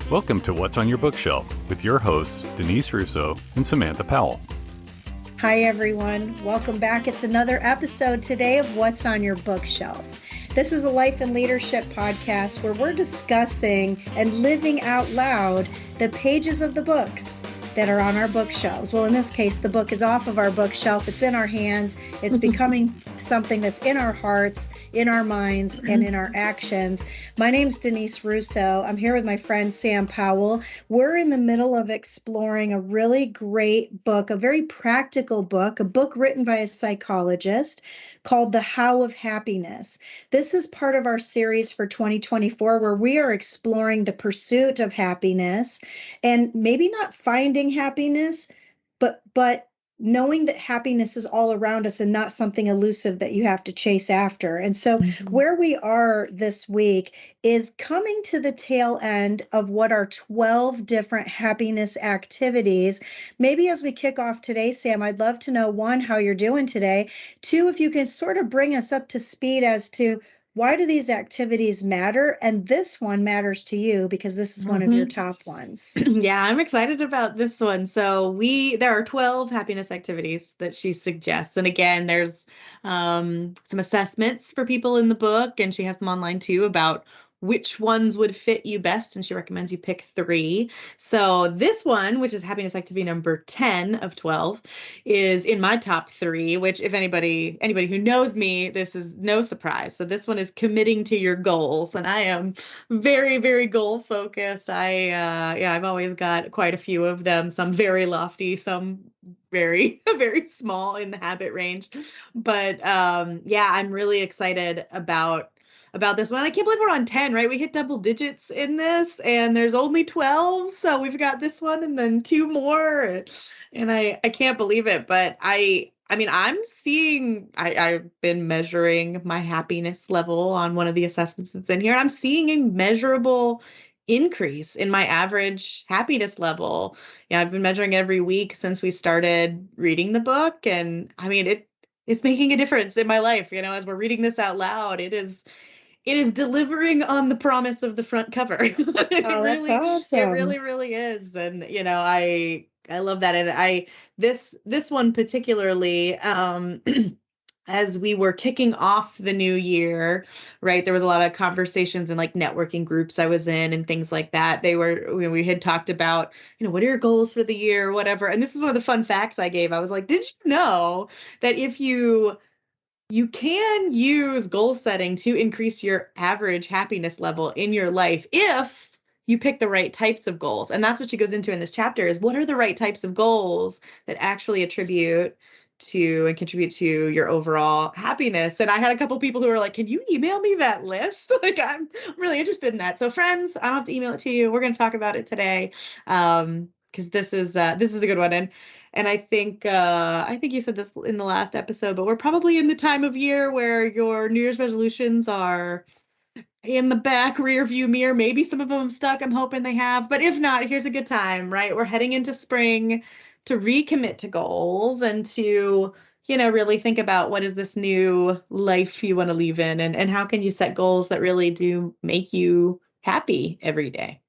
Welcome to What's on Your Bookshelf with your hosts, Denise Russo and Samantha Powell. Hi, everyone. Welcome back. It's another episode today of What's on Your Bookshelf. This is a life and leadership podcast where we're discussing and living out loud the pages of the books that are on our bookshelves. Well, in this case, the book is off of our bookshelf. It's in our hands. It's becoming something that's in our hearts, in our minds, and in our actions. My name's Denise Russo. I'm here with my friend Sam Powell. We're in the middle of exploring a really great book, a very practical book, a book written by a psychologist called The How of Happiness. This is part of our series for 2024 where we are exploring the pursuit of happiness and maybe not finding happiness, but knowing that happiness is all around us and not something elusive that you have to chase after. And so where we are this week is coming to the tail end of what are 12 different happiness activities. Maybe as we kick off today, Sam, I'd love to know, one, how you're doing today. Two, if you can sort of bring us up to speed as to why do these activities matter? And this one matters to you because this is one of your top ones. Yeah, I'm excited about this one. So there are 12 happiness activities that she suggests. And again, there's some assessments for people in the book, and she has them online too about which ones would fit you best. And she recommends you pick 3. So this one, which is happiness activity number 10 of 12, is in my top 3, which if anybody who knows me, this is no surprise. So this one is committing to your goals. And I am very, very goal focused. I've always got quite a few of them, some very lofty, some very, very small in the habit range. But I'm really excited about this one. I can't believe we're on 10, right? We hit double digits in this and there's only 12. So we've got this one and then 2 more. And I can't believe it. But I've been measuring my happiness level on one of the assessments that's in here. And I'm seeing a measurable increase in my average happiness level. Yeah, I've been measuring every week since we started reading the book. And I mean, it's making a difference in my life. You know, as we're reading this out loud, it is delivering on the promise of the front cover. That's awesome. It really, really is. And, you know, I love that. And this one particularly, as we were kicking off the new year, right, there was a lot of conversations in like networking groups I was in and things like that. We had talked about, what are your goals for the year, whatever. And this is one of the fun facts I gave. I was like, did you know that if you can use goal setting to increase your average happiness level in your life if you pick the right types of goals? And that's what she goes into in this chapter is what are the right types of goals that actually attribute to and contribute to your overall happiness. And I had a couple people who were like, can you email me that list? Like, I'm really interested in that. So friends, I don't have to email it to you. We're going to talk about it today. Because this is a good one. And I think you said this in the last episode, but we're probably in the time of year where your New Year's resolutions are in the back rear view mirror. Maybe some of them have stuck. I'm hoping they have. But if not, here's a good time, right? We're heading into spring to recommit to goals and to, really think about what is this new life you want to live in and how can you set goals that really do make you happy every day.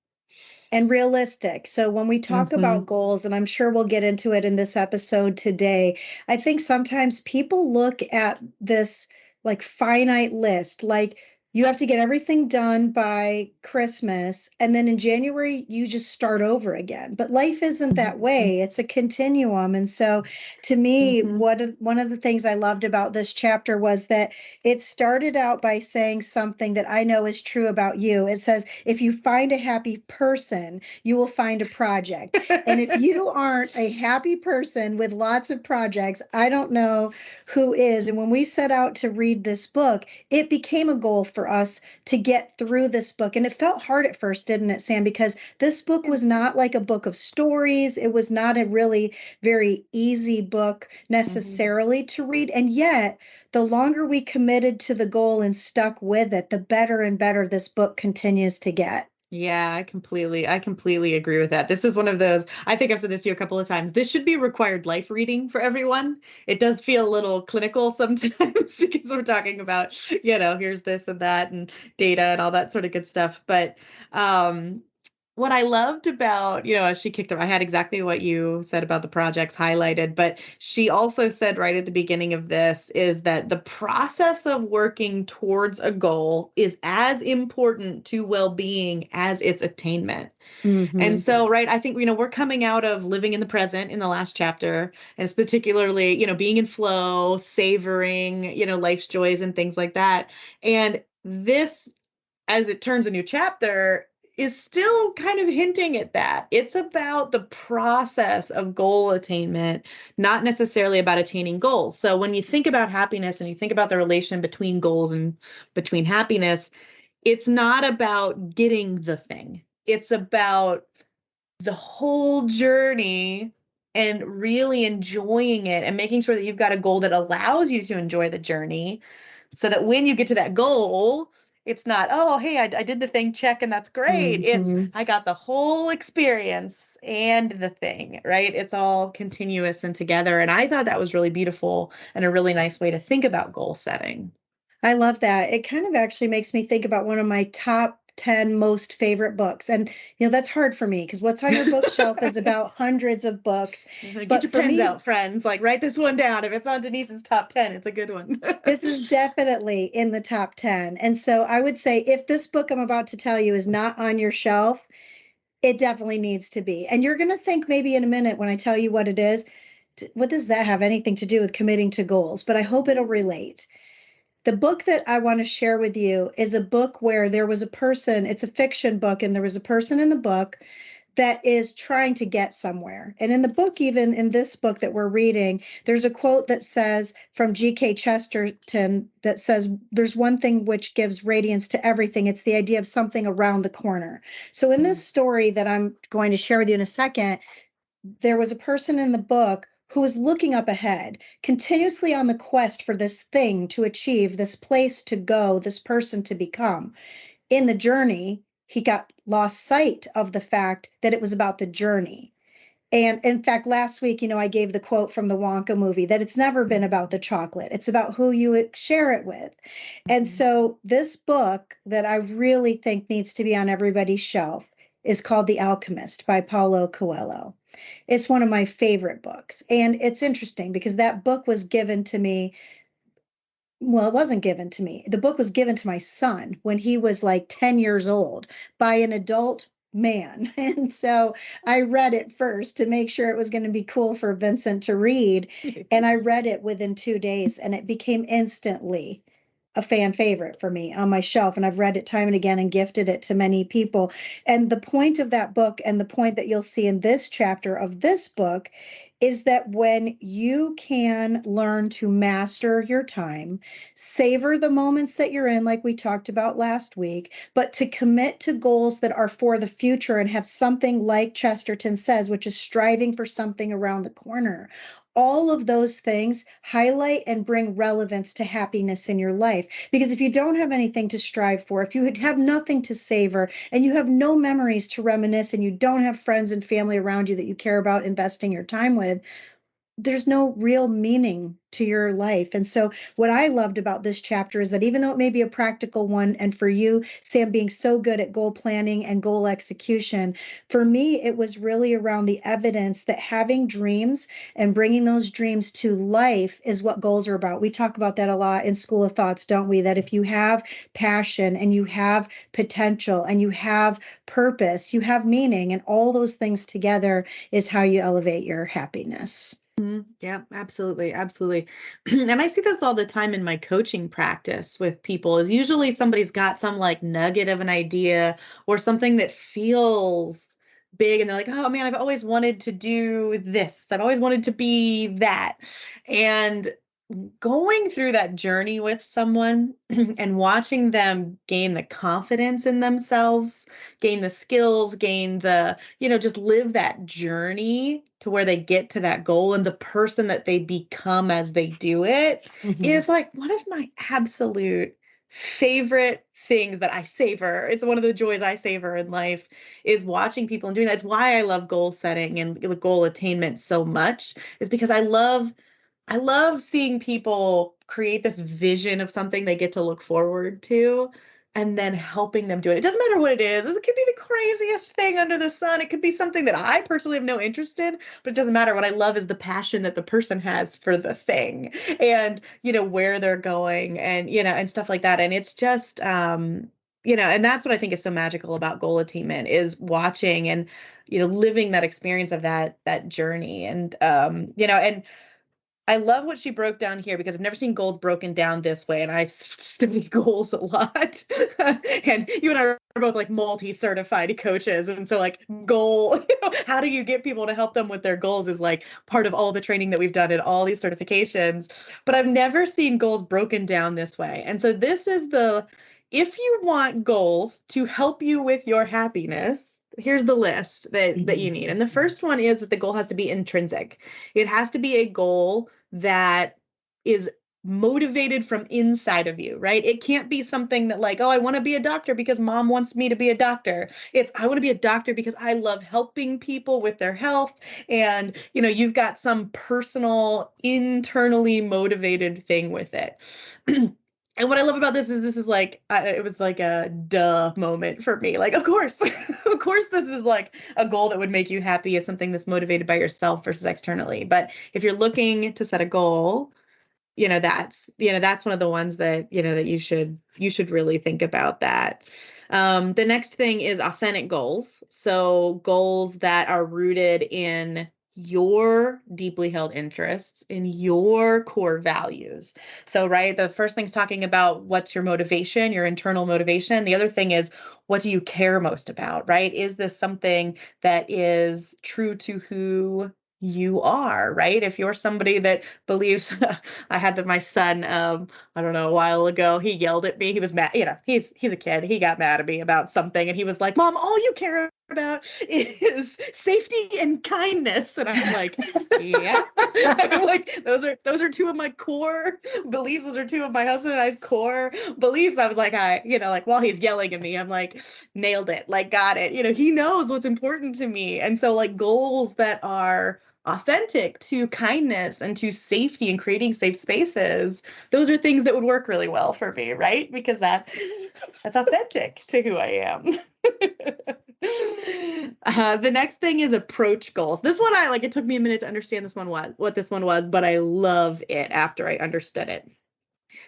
And realistic. So when we talk about goals, and I'm sure we'll get into it in this episode today, I think sometimes people look at this like finite list, like you have to get everything done by Christmas, and then in January, you just start over again. But life isn't that way. It's a continuum. And so to me, one of the things I loved about this chapter was that it started out by saying something that I know is true about you. It says, if you find a happy person, you will find a project. And if you aren't a happy person with lots of projects, I don't know who is. And when we set out to read this book, it became a goal for us to get through this book. And it felt hard at first, didn't it, Sam? Because this book was not like a book of stories. It was not a really very easy book necessarily to read. And yet, the longer we committed to the goal and stuck with it, the better and better this book continues to get. Yeah, I completely agree with that. This is one of those, I think I've said this to you a couple of times. This should be required life reading for everyone. It does feel a little clinical sometimes because we're talking about, here's this and that and data and all that sort of good stuff. But what I loved about, as she kicked off, I had exactly what you said about the projects highlighted, but she also said right at the beginning of this is that the process of working towards a goal is as important to well-being as its attainment. And so, right, I think, we're coming out of living in the present in the last chapter, and it's particularly, being in flow, savoring, life's joys and things like that. And this, as it turns a new chapter, is still kind of hinting at that. It's about the process of goal attainment, not necessarily about attaining goals. So when you think about happiness and you think about the relation between goals and between happiness, it's not about getting the thing. It's about the whole journey and really enjoying it and making sure that you've got a goal that allows you to enjoy the journey so that when you get to that goal, it's not, oh, hey, I did the thing, check, and that's great. It's, I got the whole experience and the thing, right? It's all continuous and together. And I thought that was really beautiful and a really nice way to think about goal setting. I love that. It kind of actually makes me think about one of my top 10 most favorite books. And, that's hard for me because What's on Your Bookshelf is about hundreds of books. Get your pens out, friends. Like, write this one down. If it's on Denise's top 10, it's a good one. This is definitely in the top 10. And so I would say if this book I'm about to tell you is not on your shelf, it definitely needs to be. And you're going to think maybe in a minute when I tell you what it is, what does that have anything to do with committing to goals? But I hope it'll relate. The book that I want to share with you is a book where there was a person, it's a fiction book, and there was a person in the book that is trying to get somewhere. And in the book, even in this book that we're reading, there's a quote that says from G.K. Chesterton that says, there's one thing which gives radiance to everything. It's the idea of something around the corner. So in this story that I'm going to share with you in a second, there was a person in the book who was looking up ahead, continuously on the quest for this thing to achieve, this place to go, this person to become. In the journey, he got lost sight of the fact that it was about the journey. And in fact, last week, I gave the quote from the Wonka movie that it's never been about the chocolate. It's about who you share it with. And so this book that I really think needs to be on everybody's shelf is called The Alchemist by Paulo Coelho. It's one of my favorite books. And it's interesting because that book was given to me. Well, it wasn't given to me. The book was given to my son when he was like 10 years old by an adult man. And so I read it first to make sure it was going to be cool for Vincent to read. And I read it within 2 days and it became instantly a fan favorite for me on my shelf. And I've read it time and again and gifted it to many people. And the point of that book and the point that you'll see in this chapter of this book is that when you can learn to master your time, savor the moments that you're in, like we talked about last week, but to commit to goals that are for the future and have something like Chesterton says, which is striving for something around the corner. All of those things highlight and bring relevance to happiness in your life. Because if you don't have anything to strive for, if you have nothing to savor, and you have no memories to reminisce, and you don't have friends and family around you that you care about investing your time with, there's no real meaning to your life. And so what I loved about this chapter is that even though it may be a practical one, and for you, Sam, being so good at goal planning and goal execution, for me, it was really around the evidence that having dreams and bringing those dreams to life is what goals are about. We talk about that a lot in School of Thoughts, don't we? That if you have passion and you have potential and you have purpose, you have meaning, and all those things together is how you elevate your happiness. Yeah, absolutely. Absolutely. And I see this all the time in my coaching practice with people is usually somebody's got some like nugget of an idea or something that feels big and they're like, oh man, I've always wanted to do this. I've always wanted to be that. And going through that journey with someone and watching them gain the confidence in themselves, gain the skills, gain the, just live that journey to where they get to that goal and the person that they become as they do it is like one of my absolute favorite things that I savor. It's one of the joys I savor in life is watching people and doing that. It's why I love goal setting and goal attainment so much is because I love seeing people create this vision of something they get to look forward to and then helping them do it. It doesn't matter what it is. It could be the craziest thing under the sun. It could be something that I personally have no interest in, but it doesn't matter. What I love is the passion that the person has for the thing and, where they're going and, and stuff like that. And it's just, and that's what I think is so magical about goal attainment is watching and, living that experience of that journey. And, and I love what she broke down here because I've never seen goals broken down this way. And I study goals a lot. And you and I are both like multi-certified coaches. And so like goal, how do you get people to help them with their goals is like part of all the training that we've done in all these certifications. But I've never seen goals broken down this way. And so this is if you want goals to help you with your happiness, here's the list that you need. And the first one is that the goal has to be intrinsic. It has to be a goal that is motivated from inside of you, right? It can't be something that like, oh, I want to be a doctor because mom wants me to be a doctor. It's, I want to be a doctor because I love helping people with their health. And, you've got some personal, internally motivated thing with it. And what I love about this is like, it was like a duh moment for me. Like, of course, of course, this is like a goal that would make you happy is something that's motivated by yourself versus externally. But if you're looking to set a goal, that's one of the ones that, that you should really think about that. The next thing is authentic goals. So goals that are rooted in your deeply held interests, in your core values. So, right, the first thing's talking about what's your motivation, your internal motivation. The other thing is, what do you care most about, right? Is this something that is true to who you are, right? If you're somebody that believes, I had my son, I don't know, a while ago, he yelled at me. He was mad, he's a kid. He got mad at me about something and he was like, Mom, all you care about is safety and kindness. And I'm like, yeah. I'm like, those are two of my core beliefs. Those are two of my husband and I's core beliefs. I was like, while he's yelling at me, I'm like, nailed it, like, got it. He knows what's important to me. And so like goals that are authentic to kindness and to safety and creating safe spaces, those are things that would work really well for me, right? Because that's authentic to who I am. The next thing is approach goals. This one it took me a minute to understand what this one was, but I love it after I understood it.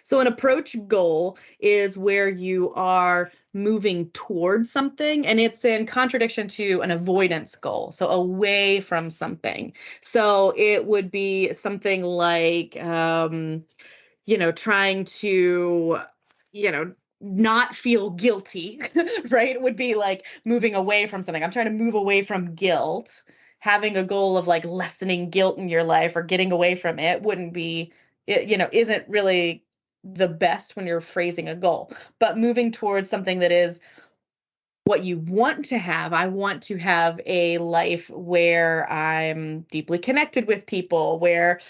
So an approach goal is where you are moving towards something, and it's in contradiction to an avoidance goal, so away from something. So it would be something like, trying to, not feel guilty, right? It would be like moving away from something. I'm trying to move away from guilt. Having a goal of like lessening guilt in your life or getting away from it wouldn't be, isn't really the best when you're phrasing a goal. But moving towards something that is what you want to have. I want to have a life where I'm deeply connected with people, where,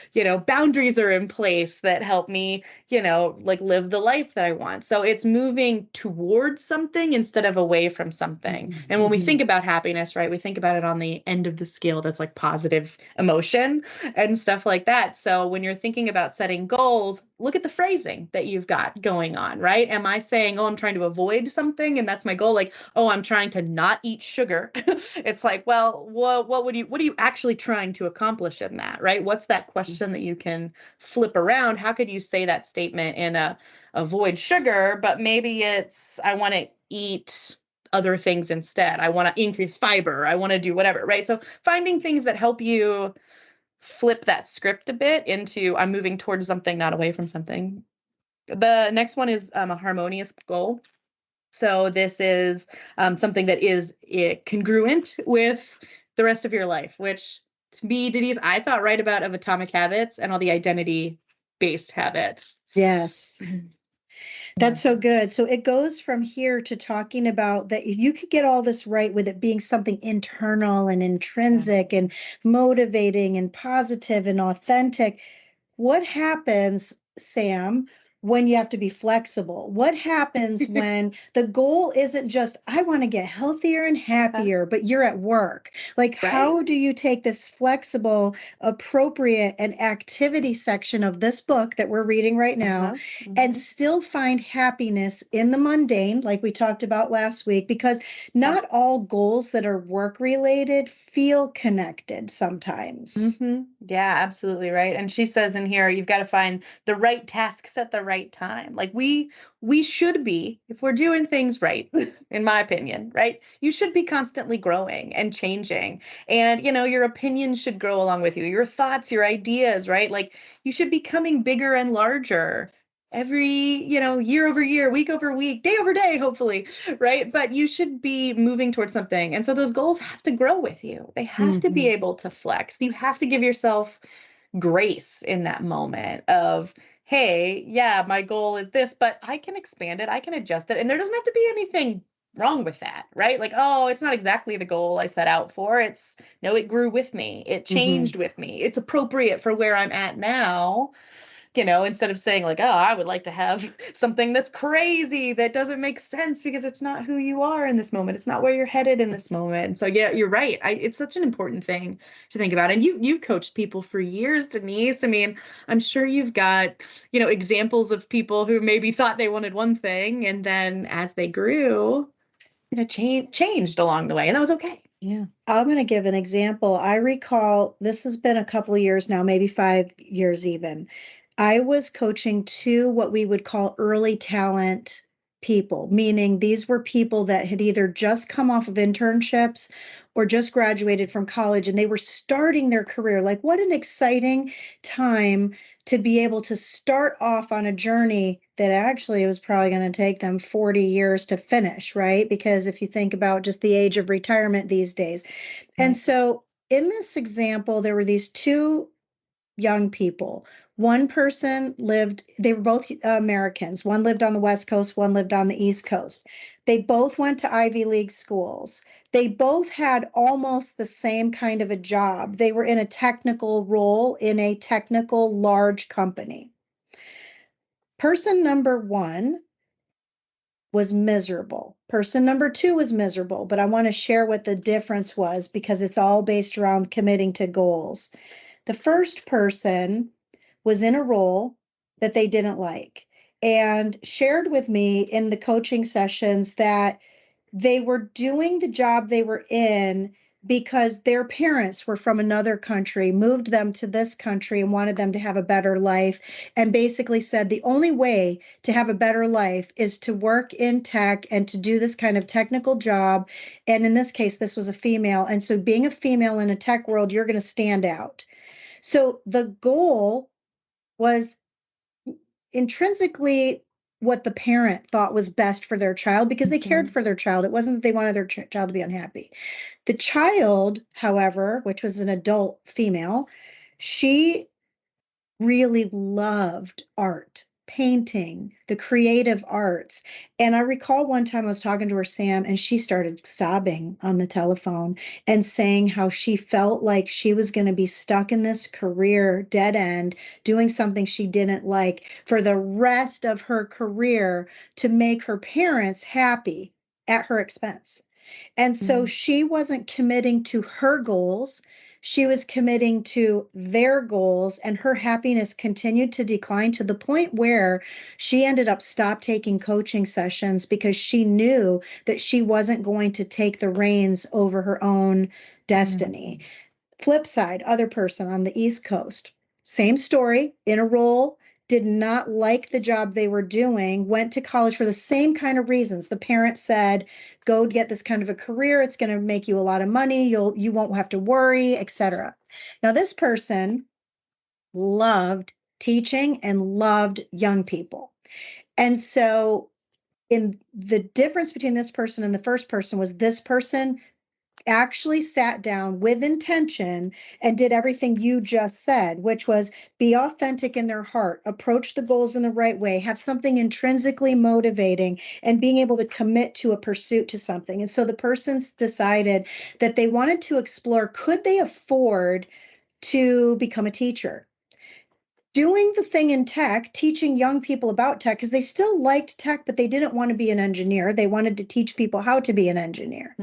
boundaries are in place that help me, live the life that I want. So it's moving towards something instead of away from something. And when we think about happiness, right, we think about it on the end of the scale that's like positive emotion and stuff like that. So when you're thinking about setting goals, look at the phrasing that you've got going on, right? Am I saying, oh, I'm trying to avoid something and that's my goal? Like, oh, I'm trying to not eat sugar. It's like, well, what are you actually trying to accomplish in that, right? What's that question that you can flip around? How could you say that statement in avoid sugar, but maybe it's, I want to eat other things instead. I want to increase fiber. I want to do whatever, right? So finding things that help you flip that script a bit into, I'm moving towards something, not away from something. The next one is a harmonious goal. So this is something that is congruent with the rest of your life, which to me, Denise, I thought right about of Atomic Habits and all the identity-based habits. Yes. That's so good. So it goes from here to talking about that if you could get all this right with it being something internal and intrinsic and motivating and positive and authentic, what happens, Sam, when you have to be flexible? What happens when the goal isn't just, I want to get healthier and happier, but you're at work? Like, Right. how do you take this flexible, appropriate, and activity section of this book that we're reading right now Uh-huh. and Mhm. still find happiness in the mundane, like we talked about last week? Because Yeah. not all goals that are work related feel connected sometimes. Yeah, absolutely right. And she says in here, you've got to find the right tasks at the right time. Like we should be, if we're doing things right, in my opinion, right? You should be constantly growing and changing. And your opinion should grow along with you, your thoughts, your ideas, right? Like you should be becoming bigger and larger every, year over year, week over week, day over day, hopefully, right? But you should be moving towards something. And so those goals have to grow with you. They have to be Mhm. able to flex. You have to give yourself grace in that moment of, hey, yeah, my goal is this, but I can expand it, I can adjust it. And there doesn't have to be anything wrong with that, right? Like, oh, it's not exactly the goal I set out for. It's no, it grew with me. It Mhm. changed with me. It's appropriate for where I'm at now, instead of saying like, oh, I would like to have something that's crazy that doesn't make sense because it's not who you are in this moment. It's not where you're headed in this moment. So yeah, you're right. It's such an important thing to think about. And you've coached people for years, Denise. I mean, I'm sure you've got, examples of people who maybe thought they wanted one thing and then as they grew, changed along the way. And that was okay. Yeah. I'm going to give an example. I recall this has been a couple of years now, maybe 5 years even. I was coaching two what we would call early talent people, meaning these were people that had either just come off of internships or just graduated from college and they were starting their career. Like, what an exciting time to be able to start off on a journey that actually was probably going to take them 40 years to finish, right? Because if you think about just the age of retirement these days. And Right. so in this example, there were these two young people. One person lived, they were both Americans. One lived on the West Coast, one lived on the East Coast. They both went to Ivy League schools. They both had almost the same kind of a job. They were in a technical role in a technical large company. Person number one was miserable. Person number two was miserable, but I want to share what the difference was because it's all based around committing to goals. The first person was in a role that they didn't like and shared with me in the coaching sessions that they were doing the job they were in because their parents were from another country, moved them to this country and wanted them to have a better life, and basically said the only way to have a better life is to work in tech and to do this kind of technical job. And in this case, this was a female. And so, being a female in a tech world, you're going to stand out. So, the goal was intrinsically what the parent thought was best for their child because they cared Mhm. for their child. It wasn't that they wanted their child to be unhappy. The child, however, which was an adult female, she really loved art, painting, the creative arts. And I recall one time I was talking to her, Sam, and she started sobbing on the telephone and saying how she felt like she was going to be stuck in this career dead end, doing something she didn't like for the rest of her career to make her parents happy at her expense. And so Mhm. she wasn't committing to her goals. She was committing to their goals, and her happiness continued to decline to the point where she ended up stop taking coaching sessions because she knew that she wasn't going to take the reins over her own destiny. Mhm. Flip side, other person on the East Coast, same story, in a role, did not like the job they were doing, went to college for the same kind of reasons. The parents said, go get this kind of a career, it's going to make you a lot of money, you won't have to worry, etc. Now this person loved teaching and loved young people. And so in the difference between this person and the first person was this person actually sat down with intention and did everything you just said, which was be authentic in their heart, approach the goals in the right way, have something intrinsically motivating, and being able to commit to a pursuit to something. And so the persons decided that they wanted to explore could they afford to become a teacher? doing the thing in tech, teaching young people about tech, because they still liked tech, but they didn't want to be an engineer. They wanted to teach people how to be an engineer.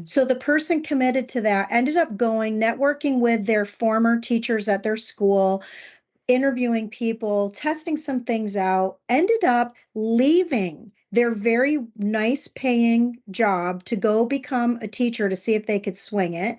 So the person committed to that, ended up going, networking with their former teachers at their school, interviewing people, testing some things out, ended up leaving their very nice paying job to go become a teacher to see if they could swing it.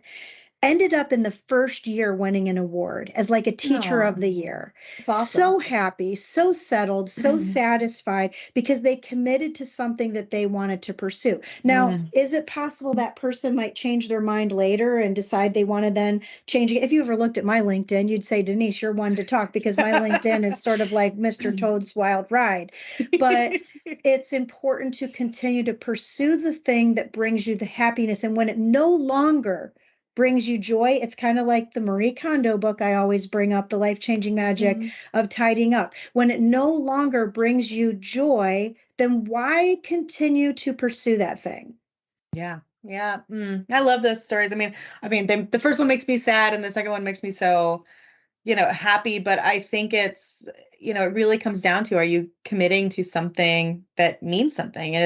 Ended up in the first year winning an award as like a teacher of the year. It's awesome. So happy, so settled, so satisfied because they committed to something that they wanted to pursue. Now, is it possible that person might change their mind later and decide they want to then change it? If you ever looked at my LinkedIn, you'd say, Denise, you're one to talk, because my LinkedIn is sort of like Mr. Toad's Wild Ride. But it's important to continue to pursue the thing that brings you the happiness. And when it no longer brings you joy, it's kind of like the Marie Kondo book I always bring up, The Life-Changing Magic of Tidying Up. When it no longer brings you joy, then why continue to pursue that thing? Yeah. Yeah. I love those stories. I mean, the first one makes me sad and the second one makes me so, happy, but I think it's, it really comes down to, are you committing to something that means something and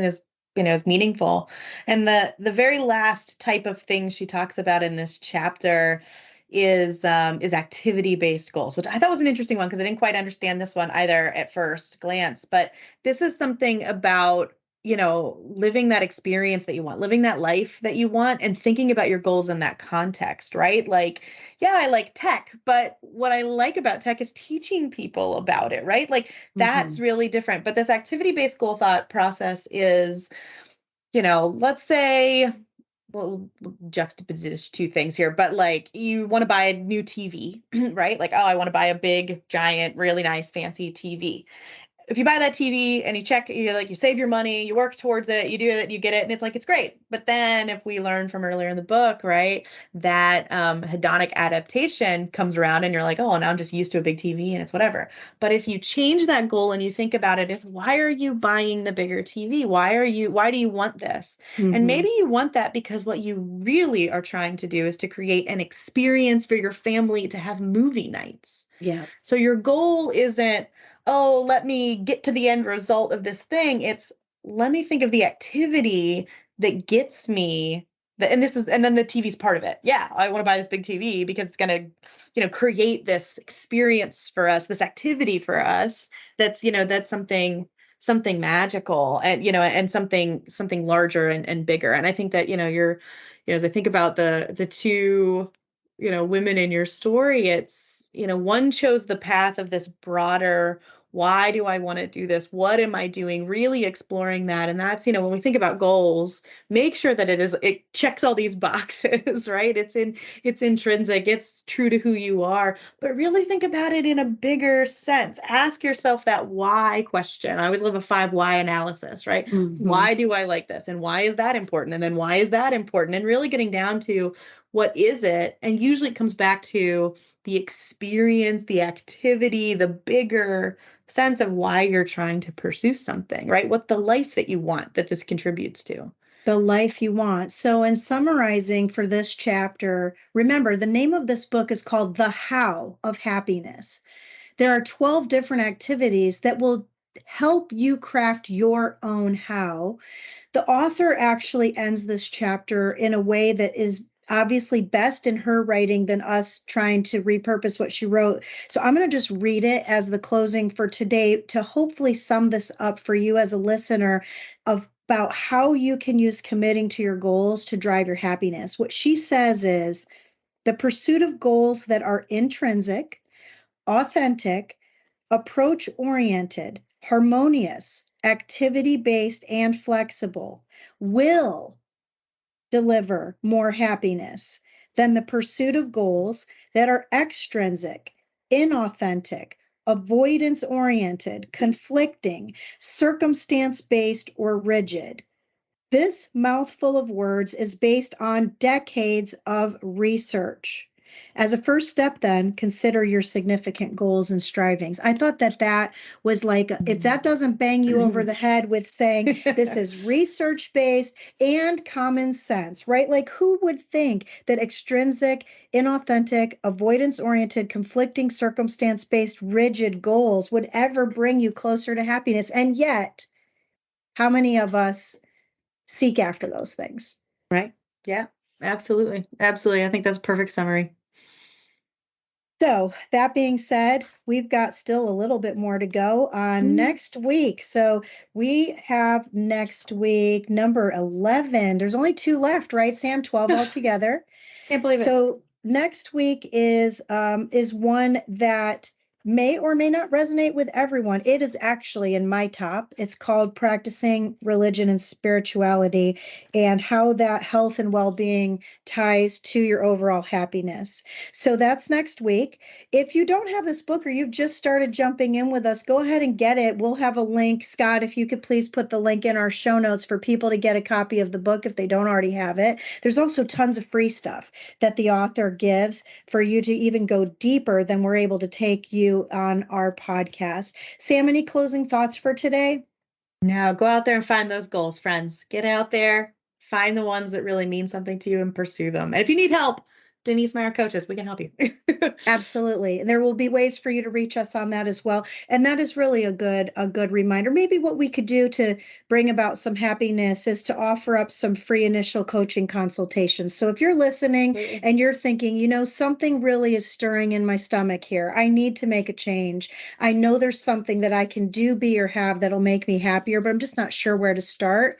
is meaningful? And the very last type of thing she talks about in this chapter is activity-based goals, which I thought was an interesting one because I didn't quite understand this one either at first glance. But this is something about, living that experience that you want, living that life that you want, and thinking about your goals in that context, right? Like, yeah, I like tech, but what I like about tech is teaching people about it, right? Like that's really different. But this activity-based goal thought process is, let's say, well, juxtapose two things here, but like you want to buy a new TV, right? Like, oh, I want to buy a big, giant, really nice, fancy TV. If you buy that TV and you save your money, you work towards it, you do it, you get it, and it's like, it's great. But then if we learn from earlier in the book, right, that hedonic adaptation comes around and you're like, oh, now I'm just used to a big TV and it's whatever. But if you change that goal and you think about it as, why are you buying the bigger TV? Why do you want this? And maybe you want that because what you really are trying to do is to create an experience for your family to have movie nights. Yeah. So your goal isn't, oh, let me get to the end result of this thing. It's, let me think of the activity that gets me and then the TV's part of it. Yeah, I want to buy this big TV because it's going to, create this experience for us, this activity for us. That's something magical and, and something larger and bigger. And I think that, as I think about the two, women in your story, it's, one chose the path of this broader, why do I want to do this? What am I doing? Really exploring that. And that's, when we think about goals, make sure that it checks all these boxes, right? It's intrinsic, it's true to who you are, but really think about it in a bigger sense. Ask yourself that why question. I always love a 5 why analysis, right? Why do I like this? And why is that important? And then why is that important? And really getting down to what is it? And usually it comes back to the experience, the activity, the bigger sense of why you're trying to pursue something, right? What the life that you want that this contributes to. The life you want. So in summarizing for this chapter, remember the name of this book is called The How of Happiness. There are 12 different activities that will help you craft your own how. The author actually ends this chapter in a way that is obviously best in her writing than us trying to repurpose what she wrote. So I'm going to just read it as the closing for today to hopefully sum this up for you as a listener about how you can use committing to your goals to drive your happiness. What she says is the pursuit of goals that are intrinsic, authentic, approach-oriented, harmonious, activity-based, and flexible will deliver more happiness than the pursuit of goals that are extrinsic, inauthentic, avoidance-oriented, conflicting, circumstance-based, or rigid. This mouthful of words is based on decades of research. As a first step, then consider your significant goals and strivings. I thought that was like, if that doesn't bang you over the head with saying this is research-based and common sense, right? Like, who would think that extrinsic, inauthentic, avoidance-oriented, conflicting, circumstance-based, rigid goals would ever bring you closer to happiness? And yet, how many of us seek after those things? Right. Yeah, absolutely. Absolutely. I think that's a perfect summary. So that being said, we've got still a little bit more to go on next week. So we have next week, number 11. There's only 2 left, right, Sam? 12 altogether. Can't believe it. So next week is one that may or may not resonate with everyone. It is actually in my top. It's called Practicing Religion and Spirituality, and how that health and well-being ties to your overall happiness. So that's next week. If you don't have this book, or you've just started jumping in with us, go ahead and get it. We'll have a link. Scott, if you could please put the link in our show notes for people to get a copy of the book if they don't already have it. There's also tons of free stuff that the author gives for you to even go deeper than we're able to take you on our podcast. Sam, any closing thoughts for today? No, go out there and find those goals, friends. Get out there, find the ones that really mean something to you and pursue them. And if you need help, Denise and I are coaches. We can help you. Absolutely. And there will be ways for you to reach us on that as well. And that is really a good reminder. Maybe what we could do to bring about some happiness is to offer up some free initial coaching consultations. So if you're listening and you're thinking, something really is stirring in my stomach here, I need to make a change. I know there's something that I can do, be, or have that'll make me happier, but I'm just not sure where to start.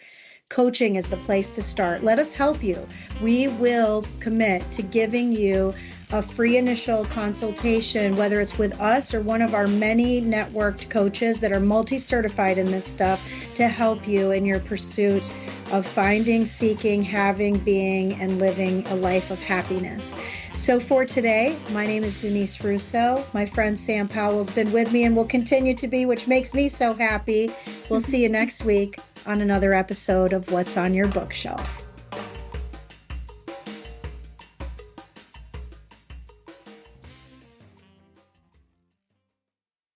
Coaching is the place to start. Let us help you. We will commit to giving you a free initial consultation, whether it's with us or one of our many networked coaches that are multi-certified in this stuff, to help you in your pursuit of finding, seeking, having, being, and living a life of happiness. So for today, my name is Denise Russo. My friend Sam Powell's been with me and will continue to be, which makes me so happy. We'll see you next week on another episode of What's on Your Bookshelf.